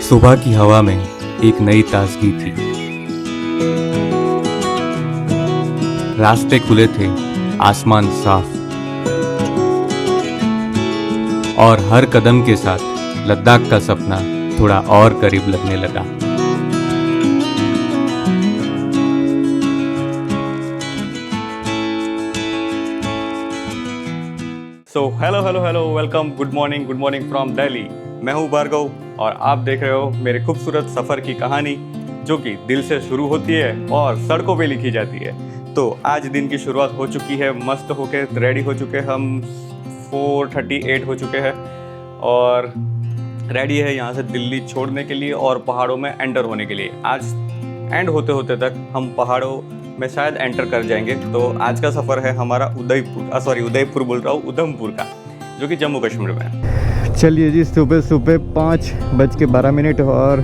सुबह की हवा में एक नई ताजगी थी। रास्ते खुले थे, आसमान साफ, और हर कदम के साथ लद्दाख का सपना थोड़ा और करीब लगने लगा। Hello welcome, good morning from Delhi. मैं हूं भार्गव और आप देख रहे हो मेरे खूबसूरत सफ़र की कहानी, जो कि दिल से शुरू होती है और सड़कों पे लिखी जाती है। तो आज दिन की शुरुआत हो चुकी है, मस्त होके रेडी हो चुके हम, 4:38 हो चुके हैं और रेडी है यहाँ से दिल्ली छोड़ने के लिए और पहाड़ों में एंटर होने के लिए। आज एंड होते होते तक हम पहाड़ों में शायद एंटर कर जाएंगे। तो आज का सफ़र है हमारा उदयपुर बोल रहा हूँ, उधमपुर का, जो कि जम्मू कश्मीर में है। चलिए जी, सुबह 5:12 और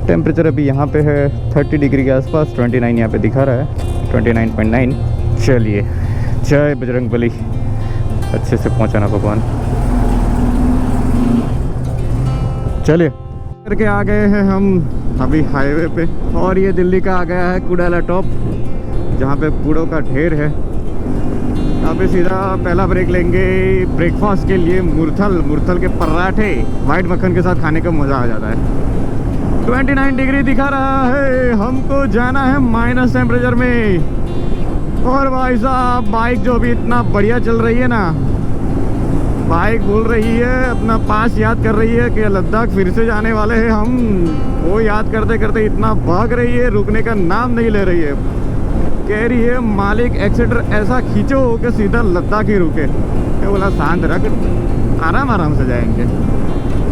टेम्परेचर अभी यहाँ पे है 30 डिग्री के आसपास, 29 यहाँ पे दिखा रहा है, 29.9। चलिए, जय बजरंगबली, अच्छे से पहुँचाना भगवान। चलिए करके आ गए हैं हम अभी हाईवे पे, और ये दिल्ली का आ गया है कुडाला टॉप, जहाँ पे कूड़ों का ढेर है। यहाँ पे सीधा पहला ब्रेक लेंगे ब्रेकफास्ट के लिए। मुरथल के पराठे वाइट मक्खन के साथ खाने का मज़ा आ जाता है। 29 डिग्री दिखा रहा है, हमको जाना है माइनस टेम्परेचर में। और भाई साहब, बाइक जो भी इतना बढ़िया चल रही है ना, बाइक बोल रही है, अपना पास याद कर रही है कि लद्दाख फिर से जाने वाले हैं हम। वो याद करते करते इतना भाग रही है, रुकने का नाम नहीं ले रही है। कह रही है मालिक एक्सीटर ऐसा खींचो कि सीधा लद्दाख ही रुके। मैं बोला शांत रख, आराम से जाएंगे,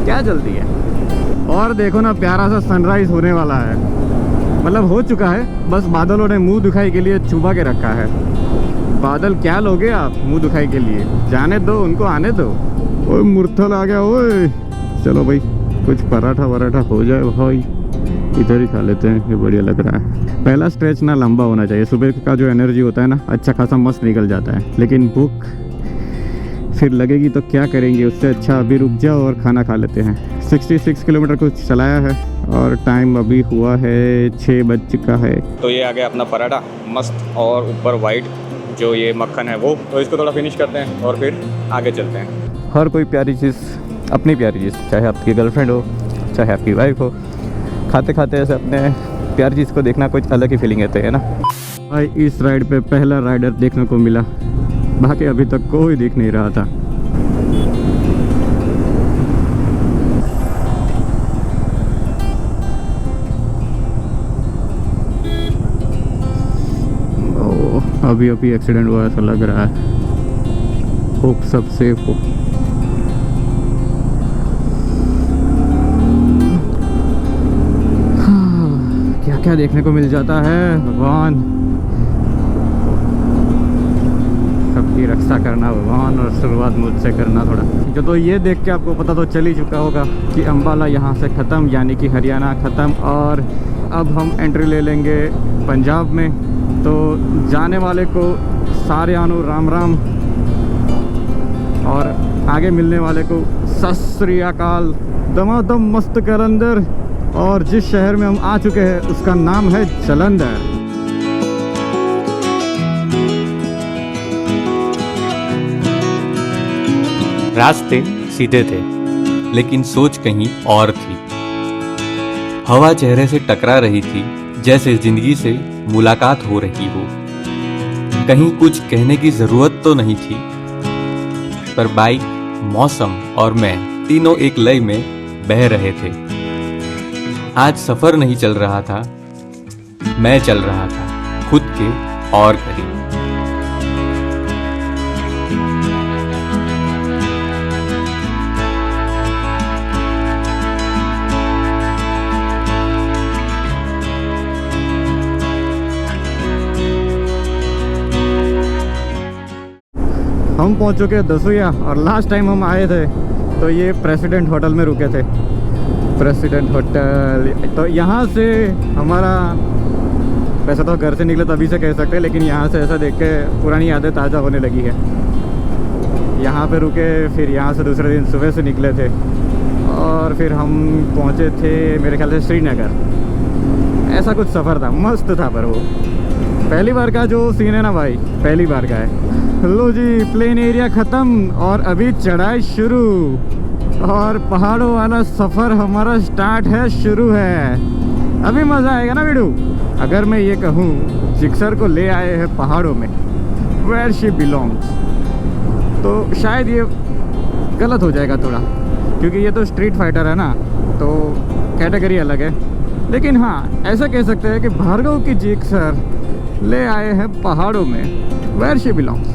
क्या जल्दी है। और देखो ना, प्यारा सा सनराइज होने वाला है, मतलब हो चुका है, बस बादलों ने मुंह दिखाई के लिए छुपा के रखा है। बादल क्या लोगे आप मुंह दिखाई के लिए, जाने दो उनको, आने दो। ओए मुरथल आ गया, ओए चलो भाई कुछ पराठा वराठा हो जाए भाई, इधर ही खा लेते हैं, ये बढ़िया लग रहा है। पहला स्ट्रेच ना लंबा होना चाहिए, सुबह का जो एनर्जी होता है ना, अच्छा खासा मस्त निकल जाता है, लेकिन भूख फिर लगेगी तो क्या करेंगे, उससे अच्छा अभी रुक जाओ और खाना खा लेते हैं। 66 किलोमीटर कुछ चलाया है और टाइम अभी हुआ है 6 बज चुका है। तो ये आ गया अपना पराठा मस्त, और ऊपर वाइट जो ये मक्खन है वो, तो इसको थोड़ा फिनिश करते हैं और फिर आगे चलते हैं। हर कोई प्यारी चीज़, अपनी प्यारी चीज़, चाहे आपकी गर्लफ्रेंड हो चाहे आपकी वाइफ हो, खाते खाते ऐसे अपने प्यारी चीज़ को देखना कुछ अलग ही फीलिंग आती है ना भाई। इस राइड पे पहला राइडर देखने को मिला, बाकी अभी तक कोई दिख नहीं रहा था। अभी एक्सीडेंट हुआ ऐसा लग रहा है, होप सब सेफ हो। क्या क्या देखने को मिल जाता है भगवान, सबकी रक्षा करना भगवान, और शुरुआत मुझसे करना थोड़ा। जो तो ये देख के आपको पता तो चल ही चुका होगा कि अम्बाला यहाँ से ख़त्म, यानी कि हरियाणा ख़त्म, और अब हम एंट्री ले लेंगे पंजाब में। तो जाने वाले को सारे आनो राम राम, और आगे मिलने वाले को सत श्री अकाल, दमादम मस्त कलंदर। और जिस शहर में हम आ चुके हैं उसका नाम है जलंधर। रास्ते सीधे थे, लेकिन सोच कहीं और थी। हवा चेहरे से टकरा रही थी, जैसे जिंदगी से मुलाकात हो रही हो। कहीं कुछ कहने की जरूरत तो नहीं थी, पर बाइक, मौसम और मैं तीनों एक लय में बह रहे थे। आज सफर नहीं चल रहा था, मैं चल रहा था खुद के और करीब। हम पहुंच चुके हैं दसूया, और लास्ट टाइम हम आए थे तो ये प्रेसिडेंट होटल में रुके थे। प्रेसिडेंट होटल, तो यहाँ से हमारा, वैसे तो घर से निकले तभी से कह सकते हैं, लेकिन यहाँ से ऐसा देख के पुरानी यादें ताज़ा होने लगी है। यहाँ पे रुके, फिर यहाँ से दूसरे दिन सुबह से निकले थे और फिर हम पहुँचे थे मेरे ख्याल से श्रीनगर। ऐसा कुछ सफ़र था, मस्त था। पर वो पहली बार का जो सीन है ना भाई, पहली बार का है। लो जी, प्लेन एरिया ख़त्म और अभी चढ़ाई शुरू, और पहाड़ों वाला सफ़र हमारा स्टार्ट है, शुरू है। अभी मज़ा आएगा ना वीडियो। अगर मैं ये कहूँ जिक्सर को ले आए हैं पहाड़ों में, वेयर शी बिलोंग्स, तो शायद ये गलत हो जाएगा थोड़ा, क्योंकि ये तो स्ट्रीट फाइटर है ना, तो कैटेगरी अलग है। लेकिन हाँ, ऐसा कह सकते हैं कि भार्गव की जिक्सर ले आए हैं पहाड़ों में, वेयर शी बिलोंग्स।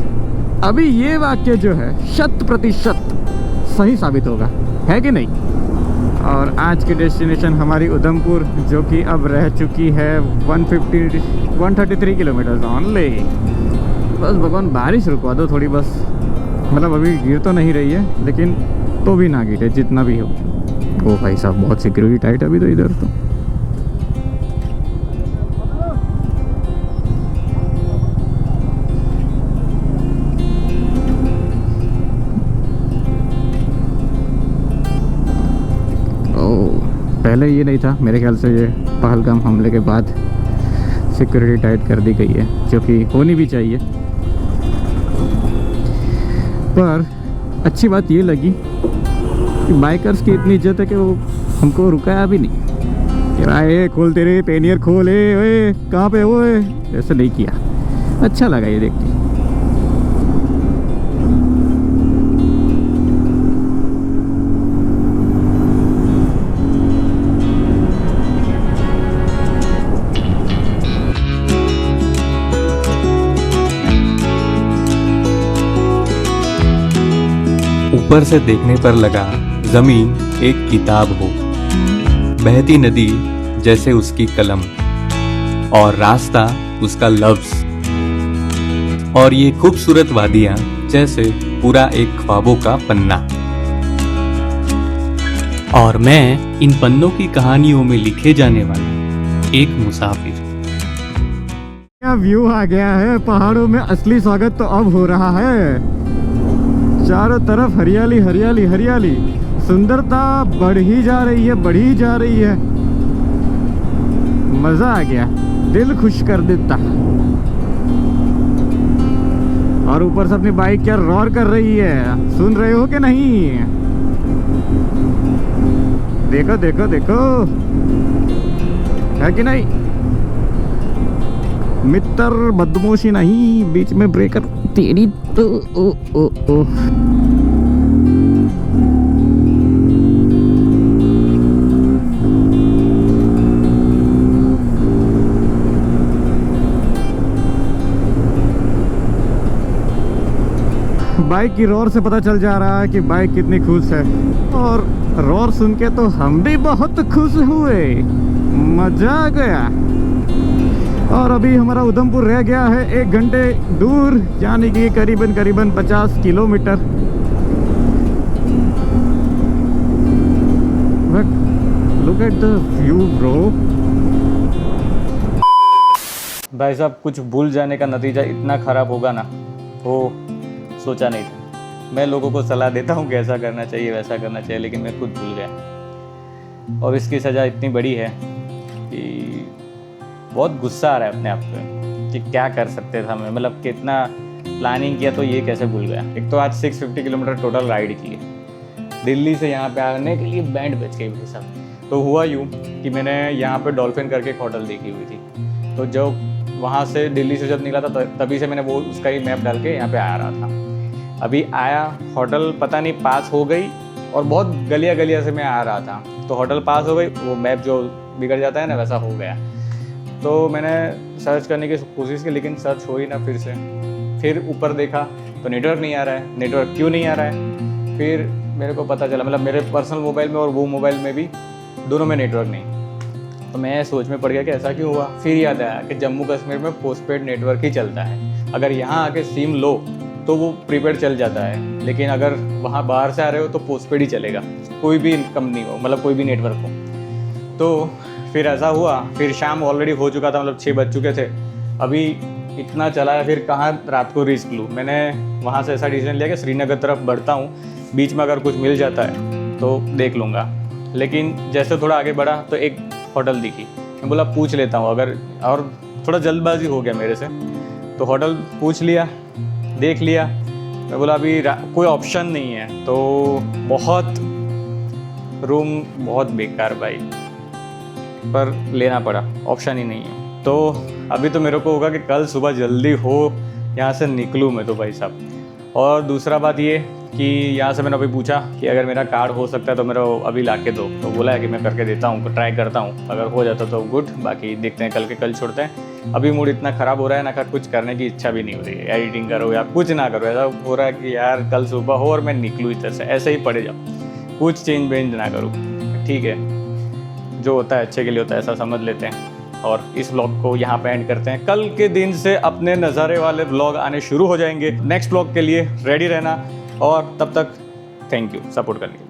अभी ये वाक्य जो है 100% सही साबित होगा, है कि नहीं। और आज की डेस्टिनेशन हमारी उधमपुर, जो कि अब रह चुकी है 133 किलोमीटर ऑनली। बस भगवान बारिश रुकवा दो थोड़ी, बस मतलब अभी गिर तो नहीं रही है, लेकिन तो भी ना गिरे जितना भी हो। ओ भाई साहब, बहुत सिक्योरिटी टाइट है अभी तो इधर तो। पहले ये नहीं था मेरे ख्याल से, ये पहलगाम हमले के बाद सिक्योरिटी टाइट कर दी गई है, जो कि होनी भी चाहिए। पर अच्छी बात ये लगी कि बाइकर्स की इतनी इज्जत है कि वो हमको रुकाया भी नहीं कि भाई खोल, तेरे पेनियर खोल, ओए कहाँ पे ओए, ऐसा नहीं किया। अच्छा लगा ये देख के। ऊपर से देखने पर लगा जमीन एक किताब हो, बहती नदी जैसे उसकी कलम, और रास्ता उसका लफ्ज, और ये खूबसूरत वादियां जैसे पूरा एक ख्वाबों का पन्ना। और मैं इन पन्नों की कहानियों में लिखे जाने वाला एक मुसाफिर। क्या व्यू आ गया है पहाड़ों में, असली स्वागत तो अब हो रहा है। चारों तरफ हरियाली हरियाली हरियाली, सुंदरता बढ़ ही जा रही है, बढ़ी जा रही है। मजा आ गया, दिल खुश कर देता। और ऊपर से अपनी बाइक क्या रोर कर रही है, सुन रहे हो कि नहीं? देखो देखो देखो, है कि नहीं? मित्र बदमाशी नहीं, बीच में ब्रेकर तेरी तो ओ ओ ओ। बाइक की रोर से पता चल जा रहा है कि बाइक कितनी खुश है, और रोर सुन के तो हम भी बहुत खुश हुए, मजा आ गया। और अभी हमारा उधमपुर रह गया है 1 घंटे दूर, यानी कि करीबन 50 kilometre. Look at the view bro. भाई साहब, कुछ भूल जाने का नतीजा इतना ख़राब होगा ना, वो सोचा नहीं था। मैं लोगों को सलाह देता हूँ कि ऐसा करना चाहिए, वैसा करना चाहिए, लेकिन मैं खुद भूल गया। और इसकी सज़ा इतनी बड़ी है कि बहुत गुस्सा आ रहा है अपने आप पे कि क्या कर सकते थे हमें, मतलब कितना प्लानिंग किया तो ये कैसे भूल गया। एक तो आज 650 किलोमीटर टोटल राइड की है, दिल्ली से यहाँ पे आने के लिए बैंड बज गई भाई साहब। तो हुआ यूँ कि मैंने यहाँ पे डॉल्फिन करके एक होटल देखी हुई थी, तो जो वहाँ से दिल्ली से जब निकला था तभी से मैंने वो उसका ही मैप डाल के यहाँ पे आ रहा था। अभी आया, होटल पता नहीं पास हो गई, और बहुत गलिया गलिया से मैं आ रहा था, तो होटल पास हो गई, वो मैप जो बिगड़ जाता है ना वैसा हो गया। तो मैंने सर्च करने की कोशिश की, लेकिन सर्च हो ही ना। फिर ऊपर देखा तो नेटवर्क नहीं आ रहा है। नेटवर्क क्यों नहीं आ रहा है? फिर मेरे को पता चला, मतलब मेरे पर्सनल मोबाइल में और वो मोबाइल में भी, दोनों में नेटवर्क नहीं। तो मैं सोच में पड़ गया कि ऐसा क्यों हुआ। फिर याद आया कि जम्मू कश्मीर में पोस्टपेड नेटवर्क ही चलता है, अगर यहाँ आके सिम लो तो वो प्रीपेड चल जाता है, लेकिन अगर वहाँ बाहर से आ रहे हो तो पोस्टपेड ही चलेगा, कोई भी कंपनी हो, मतलब कोई भी नेटवर्क हो। तो फिर ऐसा हुआ। फिर शाम ऑलरेडी हो चुका था, मतलब 6 बज चुके थे। अभी इतना चला है, फिर कहाँ रात को रिस्क लूँ। मैंने वहाँ से ऐसा डिसीजन लिया कि श्रीनगर तरफ बढ़ता हूँ, बीच में अगर कुछ मिल जाता है तो देख लूँगा। लेकिन जैसे थोड़ा आगे बढ़ा तो एक होटल दिखी, मैं बोला पूछ लेता हूँ अगर, और थोड़ा जल्दबाजी हो गया मेरे से, तो होटल पूछ लिया, देख लिया। मैं बोला अभी कोई ऑप्शन नहीं है, तो बहुत रूम बहुत बेकार भाई, पर लेना पड़ा, ऑप्शन ही नहीं है। तो अभी तो मेरे को होगा कि कल सुबह जल्दी हो यहाँ से निकलूँ मैं तो भाई साहब। और दूसरा बात ये कि यहाँ से मैंने अभी पूछा कि अगर मेरा कार्ड हो सकता है तो मेरा अभी ला के दो, तो बोला है कि मैं करके देता हूँ, ट्राई करता हूँ, अगर हो जाता तो गुड, बाकी देखते हैं कल के कल छोड़ते हैं। अभी मूड इतना ख़राब हो रहा है ना, कुछ करने की इच्छा भी नहीं हो रही है, एडिटिंग करो या कुछ ना करो, ऐसा हो रहा है कि यार कल सुबह हो और मैं निकलूँ इधर से, ऐसे ही पड़े जाओ, कुछ चेंज वेंज ना करूँ। ठीक है, जो होता है अच्छे के लिए होता है, ऐसा समझ लेते हैं। और इस व्लॉग को यहाँ पे एंड करते हैं। कल के दिन से अपने नज़ारे वाले व्लॉग आने शुरू हो जाएंगे। नेक्स्ट व्लॉग के लिए रेडी रहना, और तब तक थैंक यू सपोर्ट करने के लिए।